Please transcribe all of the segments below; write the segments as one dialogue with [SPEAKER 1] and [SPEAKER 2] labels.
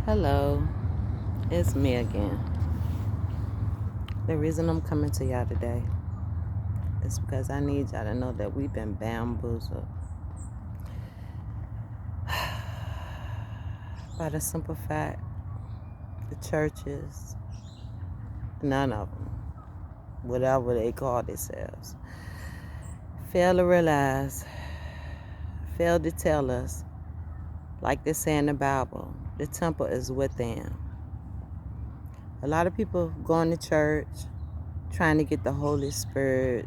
[SPEAKER 1] Hello, it's me again. The reason I'm coming to y'all today is because I need y'all to know that we've been bamboozled by the simple fact the churches, none of them, whatever they call themselves, fail to realize, fail to tell us, like they say in the Bible, the temple is within. A lot of people going to church, trying to get the Holy Spirit,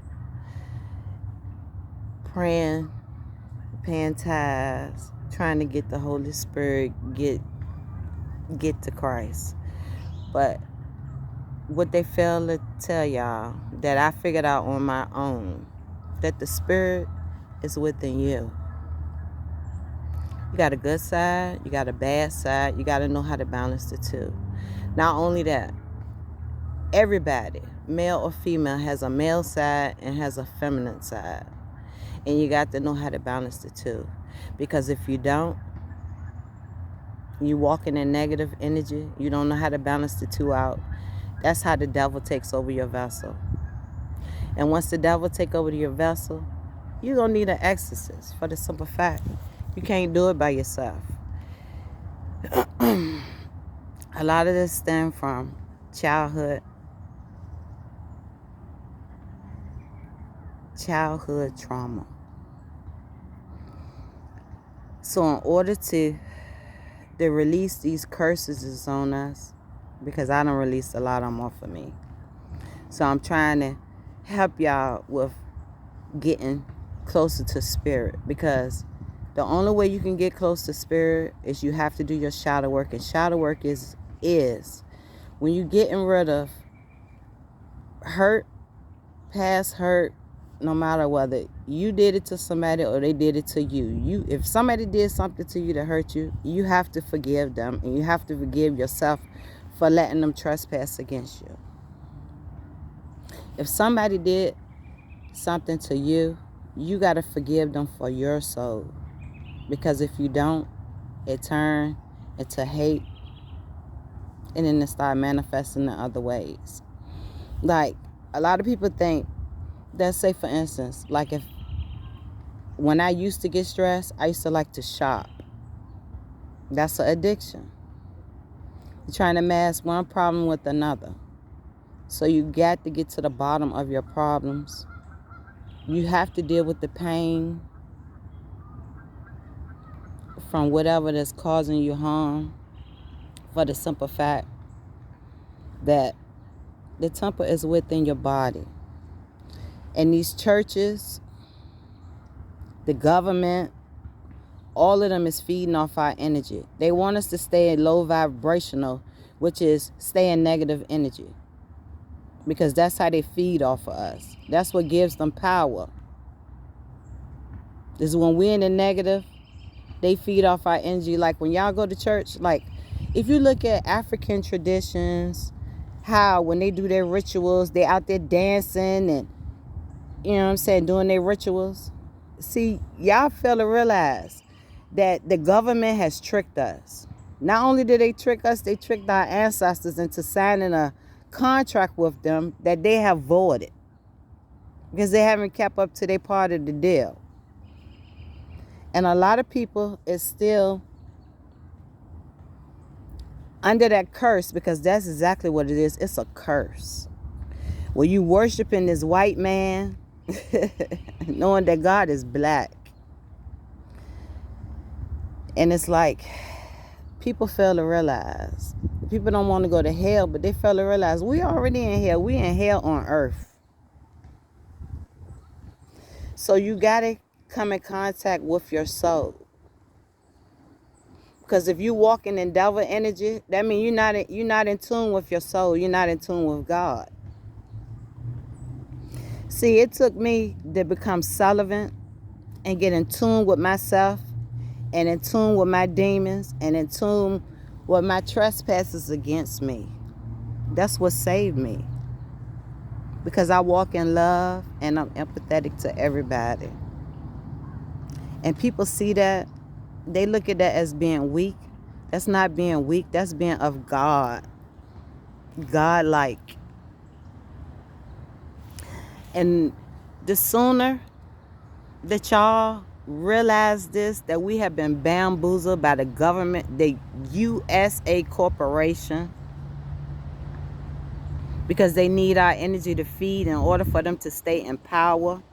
[SPEAKER 1] praying, paying tithes, trying to get the Holy Spirit, get to Christ. But what they fail to tell y'all, that I figured out on my own, that the Spirit is within you. You got a good side, you got a bad side, you got to know how to balance the two. Not only that, everybody, male or female, has a male side and has a feminine side. And you got to know how to balance the two. Because if you don't, you walking in negative energy, you don't know how to balance the two out. That's how the devil takes over your vessel. And once the devil take over your vessel, you're going to need an exorcist, for the simple fact you can't do it by yourself. A lot of this stems from childhood trauma. So in order to release these curses is on us, because I don't release a lot of them off of me. So I'm trying to help y'all with getting closer to spirit, because the only way you can get close to spirit is you have to do your shadow work. And shadow work is when you getting rid of hurt, past hurt, no matter whether you did it to somebody or they did it to you. If somebody did something to you to hurt you, you have to forgive them, and you have to forgive yourself for letting them trespass against you. If somebody did something to you, you got to forgive them for your soul. Because if you don't, it turns into hate, and then it start manifesting in other ways. Like, a lot of people think that, say for instance, like when I used to get stressed, I used to like to shop. That's an addiction. You're trying to mask one problem with another. So you got to get to the bottom of your problems. You have to deal with the pain from whatever that's causing you harm, for the simple fact that the temple is within your body. And these churches, the government, all of them is feeding off our energy. They want us to stay in low vibrational, which is stay in negative energy. Because that's how they feed off of us. That's what gives them power. Is when we're in the negative, they feed off our energy. Like when y'all go to church, like if you look at African traditions, how when they do their rituals, they out there dancing and, you know what I'm saying, doing their rituals. See, y'all fail to realize that the government has tricked us. Not only did they trick us, they tricked our ancestors into signing a contract with them that they have voided, because they haven't kept up to their part of the deal. And a lot of people is still under that curse, because that's exactly what it is. It's a curse. Well, you worshiping this white man, knowing that God is black. And it's like, people fail to realize. People don't want to go to hell, but they fail to realize we already in hell. We in hell on earth. So you got to come in contact with your soul. Because if you walking in devil energy, that means you're not in tune with your soul. You're not in tune with God. See, it took me to become celibate and get in tune with myself, and in tune with my demons, and in tune with my trespasses against me. That's what saved me. Because I walk in love and I'm empathetic to everybody. And people see that, they look at that as being weak, That's not being weak. That's being of God. God-like. And the sooner that y'all realize this, that we have been bamboozled by the government, the USA corporation, because they need our energy to feed in order for them to stay in power.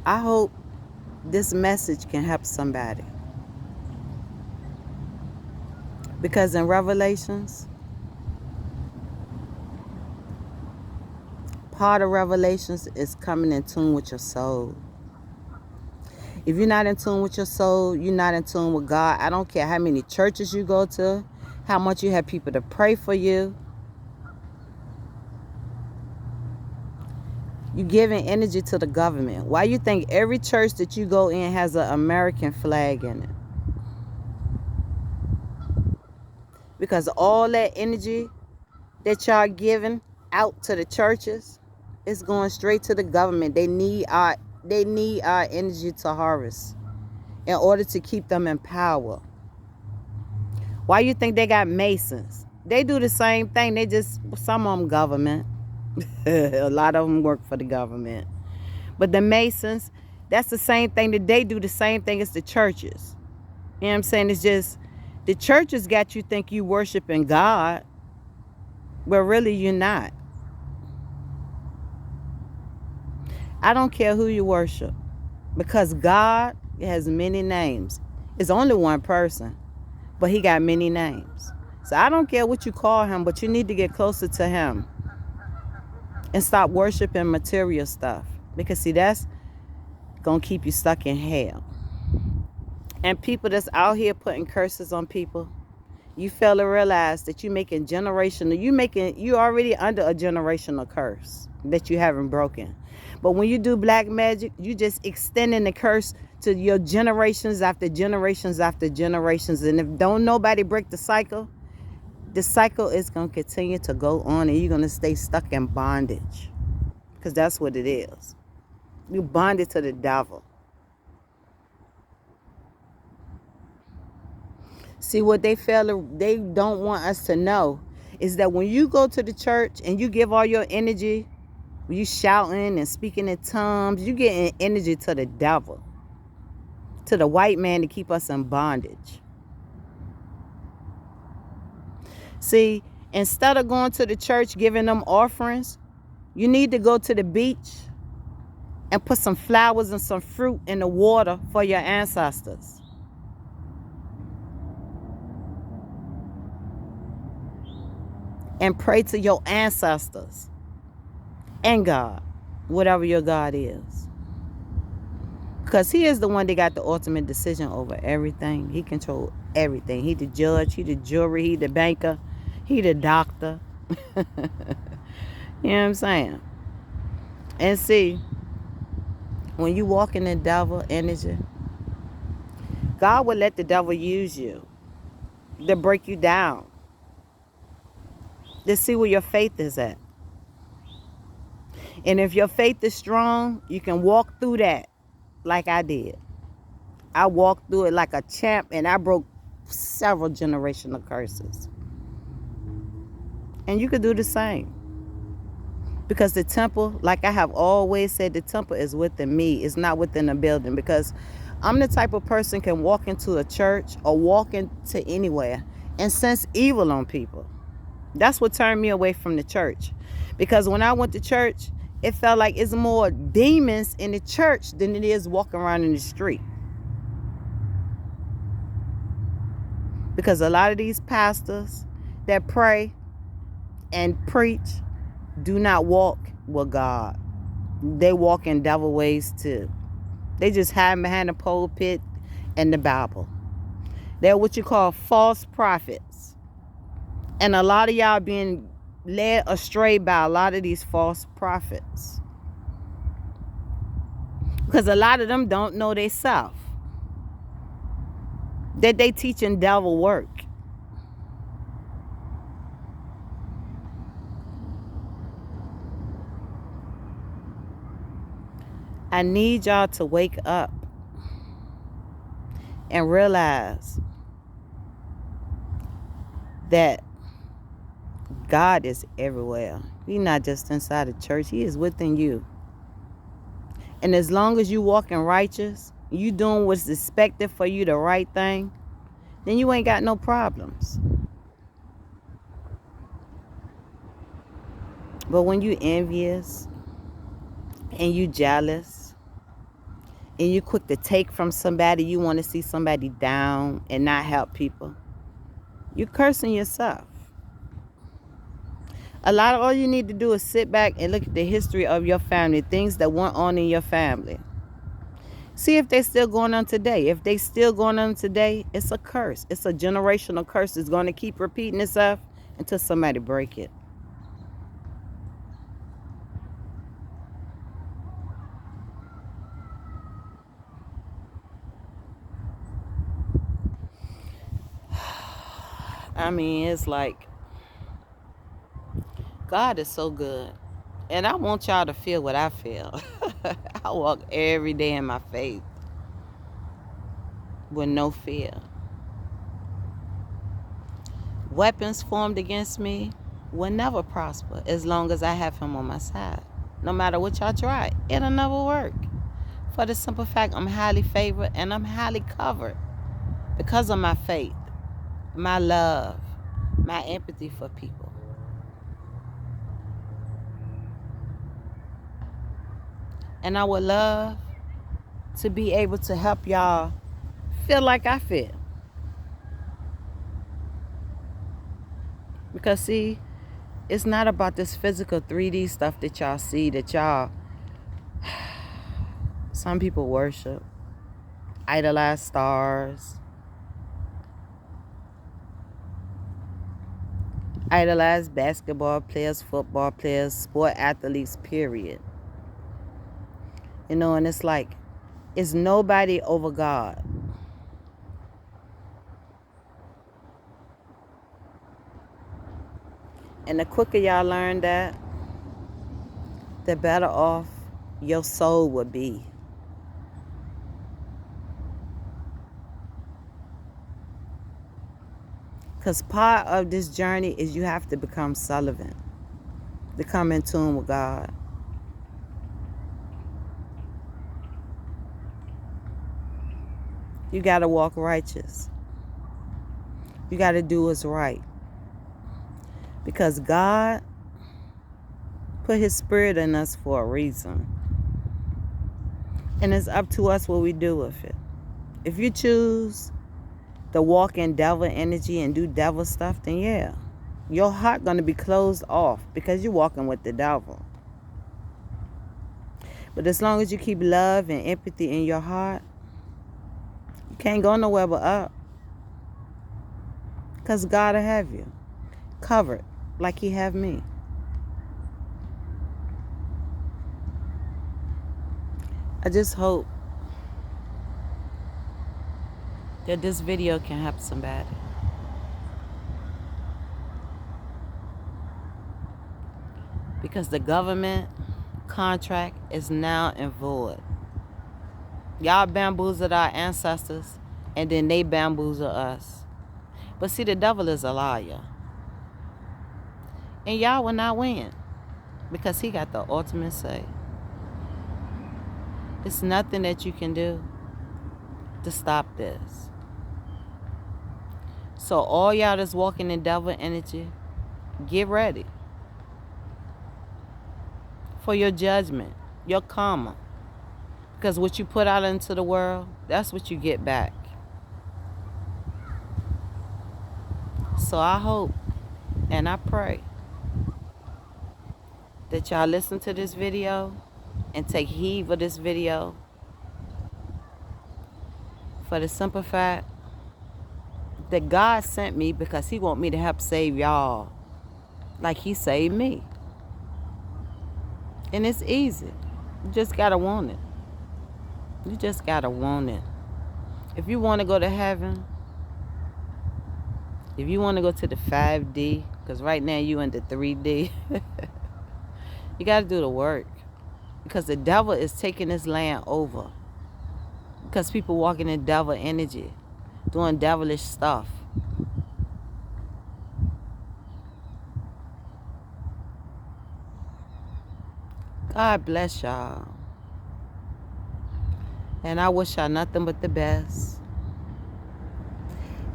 [SPEAKER 1] I hope this message can help somebody. Because in Revelations, part of Revelations is coming in tune with your soul. If you're not in tune with your soul, you're not in tune with God. I don't care how many churches you go to, how much you have people to pray for you. You're giving energy to the government. Why you think every church that you go in has an American flag in it? Because all that energy that y'all giving out to the churches is going straight to the government. They need our energy to harvest in order to keep them in power. Why you think they got Masons? They do the same thing. They just, some of them government. A lot of them work for the government. But the Masons, that's the same thing that they do, the same thing as the churches. You know what I'm saying? It's just the churches got you think you worshiping God, but really you're not. I don't care who you worship, because God has many names. It's only one person, but he got many names. So I don't care what you call him, but you need to get closer to him and stop worshiping material stuff. Because see, that's going to keep you stuck in hell. And people that's out here putting curses on people, you fail to realize that you already under a generational curse that you haven't broken. But when you do black magic, you just extending the curse to your generations after generations after generations. And if don't nobody break the cycle is going to continue to go on, and you're going to stay stuck in bondage. Because that's what it is. You bonded to the devil. See, what they don't want us to know is that when you go to the church and you give all your energy, you shouting and speaking in tongues, you getting energy to the devil, to the white man, to keep us in bondage. See, instead of going to the church giving them offerings, you need to go to the beach and put some flowers and some fruit in the water for your ancestors. And pray to your ancestors and God, whatever your God is. Because he is the one that got the ultimate decision over everything. He controls everything. He the judge, he the jury, he the banker, he the doctor. You know what I'm saying? And see, when you walk in the devil energy, God will let the devil use you to break you down, to see where your faith is at. And if your faith is strong, you can walk through that like I did. I walked through it like a champ, and I broke several generational curses. And you could do the same. Because the temple, like I have always said, the temple is within me. It's not within a building. Because I'm the type of person can walk into a church or walk into anywhere and sense evil on people. That's what turned me away from the church. Because when I went to church, it felt like it's more demons in the church than it is walking around in the street. Because a lot of these pastors that pray and preach do not walk with God. They walk in devil ways too. They just hide behind the pulpit and the Bible. They're what you call false prophets. And a lot of y'all being led astray by a lot of these false prophets. Because a lot of them don't know they self. That they teaching devil work. I need y'all to wake up and realize that God is everywhere. He's not just inside the church. He is within you. And as long as you walking righteous, you doing what's expected for you, the right thing, then you ain't got no problems. But when you envious and you jealous and you quick to take from somebody, you want to see somebody down and not help people, you're cursing yourself. All you need to do is sit back and look at the history of your family, things that went on in your family. See if they still going on today. If they still going on today, it's a curse. It's a generational curse. It's going to keep repeating itself until somebody break it. I mean, it's like, God is so good. And I want y'all to feel what I feel. I walk every day in my faith with no fear. Weapons formed against me will never prosper as long as I have him on my side. No matter what y'all try, it'll never work. For the simple fact, I'm highly favored and I'm highly covered because of my faith, my love, my empathy for people. And I would love to be able to help y'all feel like I feel. Because see, it's not about this physical 3D stuff that y'all see, that some people worship, idolize stars, idolize basketball players, football players, sport athletes, period. And it's like, it's nobody over God. And the quicker y'all learn that, the better off your soul would be. Because part of this journey is you have to become Sullivan, to come in tune with God. You got to walk righteous. You got to do what's right. Because God put his spirit in us for a reason. And it's up to us what we do with it. If you choose to walk in devil energy and do devil stuff, then yeah, your heart going to be closed off because you're walking with the devil. But as long as you keep love and empathy in your heart, you can't go nowhere but up. Because God will have you covered like he have me. I just hope that this video can help somebody. Because the government contract is now in void. Y'all bamboozled our ancestors, and then they bamboozle us. But see, the devil is a liar. And y'all will not win, because he got the ultimate say. It's nothing that you can do to stop this. So all y'all that's walking in devil energy, get ready for your judgment, your karma. Because what you put out into the world, that's what you get back. So I hope and I pray that y'all listen to this video and take heed of this video, for the simple fact that God sent me because he want me to help save y'all like he saved me. And it's easy. You just gotta want it. You just gotta want it. If you want to go to heaven, if you want to go to the 5D, because right now you in the 3D, you got to do the work. Because the devil is taking this land over. Because people walking in devil energy, doing devilish stuff. God bless y'all. And I wish y'all nothing but the best.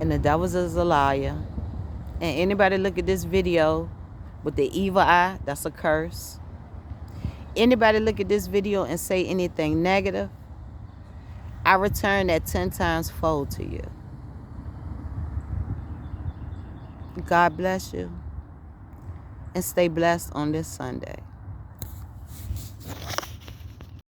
[SPEAKER 1] And the devil is a liar. And anybody look at this video with the evil eye, that's a curse. Anybody look at this video and say anything negative, I return that 10 times fold to you. God bless you. And stay blessed on this Sunday.